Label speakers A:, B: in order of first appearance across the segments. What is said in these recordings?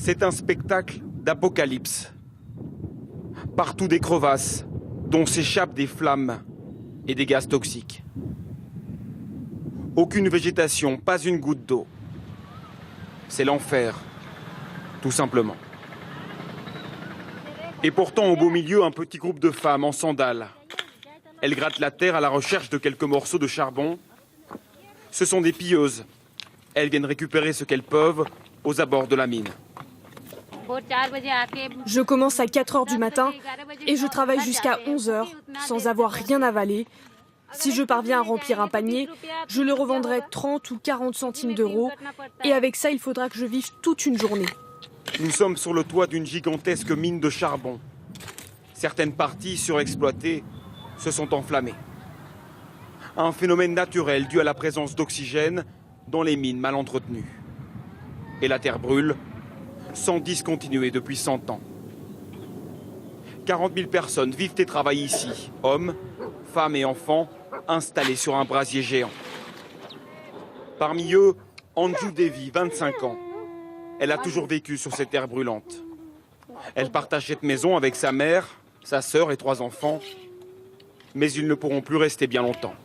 A: C'est un spectacle d'apocalypse. Partout des crevasses, dont s'échappent des flammes et des gaz toxiques. Aucune végétation, pas une goutte d'eau. C'est l'enfer, tout simplement. Et pourtant, au beau milieu, un petit groupe de femmes en sandales. Elles grattent la terre à la recherche de quelques morceaux de charbon. Ce sont des pilleuses. Elles viennent récupérer ce qu'elles peuvent aux abords de la mine.
B: Je commence à 4 heures du matin et je travaille jusqu'à 11 heures sans avoir rien avalé. Si je parviens à remplir un panier, je le revendrai 30 ou 40 centimes d'euros. Et avec ça, il faudra que je vive toute une journée.
A: Nous sommes sur le toit d'une gigantesque mine de charbon. Certaines parties surexploitées se sont enflammées. Un phénomène naturel dû à la présence d'oxygène dans les mines mal entretenues. Et la terre brûle, sans discontinuer depuis 100 ans. 40 000 personnes vivent et travaillent ici, hommes, femmes et enfants, installés sur un brasier géant. Parmi eux, Anju Devi, 25 ans. Elle a toujours vécu sur ces terres brûlantes. Elle partage cette maison avec sa mère, sa sœur et 3 enfants. Mais ils ne pourront plus rester bien longtemps.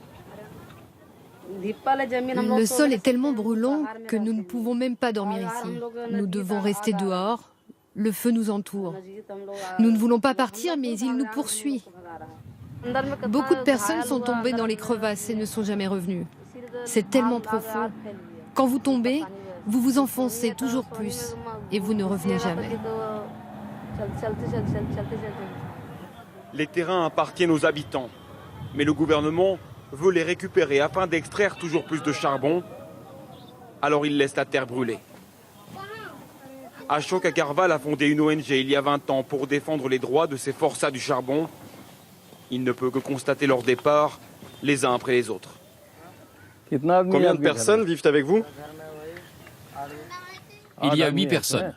C: Le sol est tellement brûlant que nous ne pouvons même pas dormir ici. Nous devons rester dehors. Le feu nous entoure. Nous ne voulons pas partir, mais il nous poursuit. Beaucoup de personnes sont tombées dans les crevasses et ne sont jamais revenues. C'est tellement profond. Quand vous tombez, vous vous enfoncez toujours plus et vous ne revenez jamais.
A: Les terrains appartiennent aux habitants, mais le gouvernement veut les récupérer afin d'extraire toujours plus de charbon. Alors il laisse la terre brûler. Ashok Agarwal a fondé une ONG il y a 20 ans pour défendre les droits de ces forçats du charbon. Il ne peut que constater leur départ, les uns après les autres.
D: Combien de personnes vivent avec vous?
E: Il y a 8 personnes.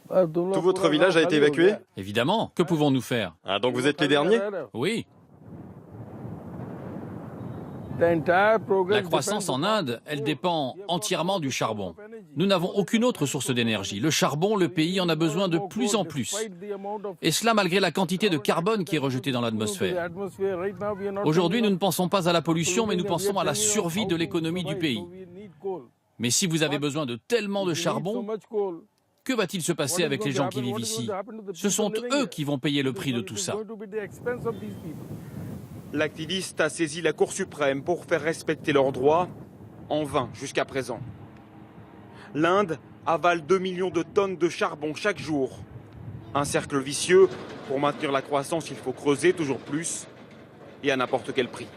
D: Tout votre village a été évacué?
E: Évidemment, que pouvons-nous faire?
D: Ah, donc vous êtes les derniers?
E: Oui. La croissance en Inde, elle dépend entièrement du charbon. Nous n'avons aucune autre source d'énergie. Le charbon, le pays en a besoin de plus en plus. Et cela malgré la quantité de carbone qui est rejetée dans l'atmosphère. Aujourd'hui, nous ne pensons pas à la pollution, mais nous pensons à la survie de l'économie du pays. Mais si vous avez besoin de tellement de charbon, que va-t-il se passer avec les gens qui vivent ici? Ce sont eux qui vont payer le prix de tout ça.
A: L'activiste a saisi la Cour suprême pour faire respecter leurs droits, en vain jusqu'à présent. L'Inde avale 2 millions de tonnes de charbon chaque jour. Un cercle vicieux. Pour maintenir la croissance, il faut creuser toujours plus et à n'importe quel prix.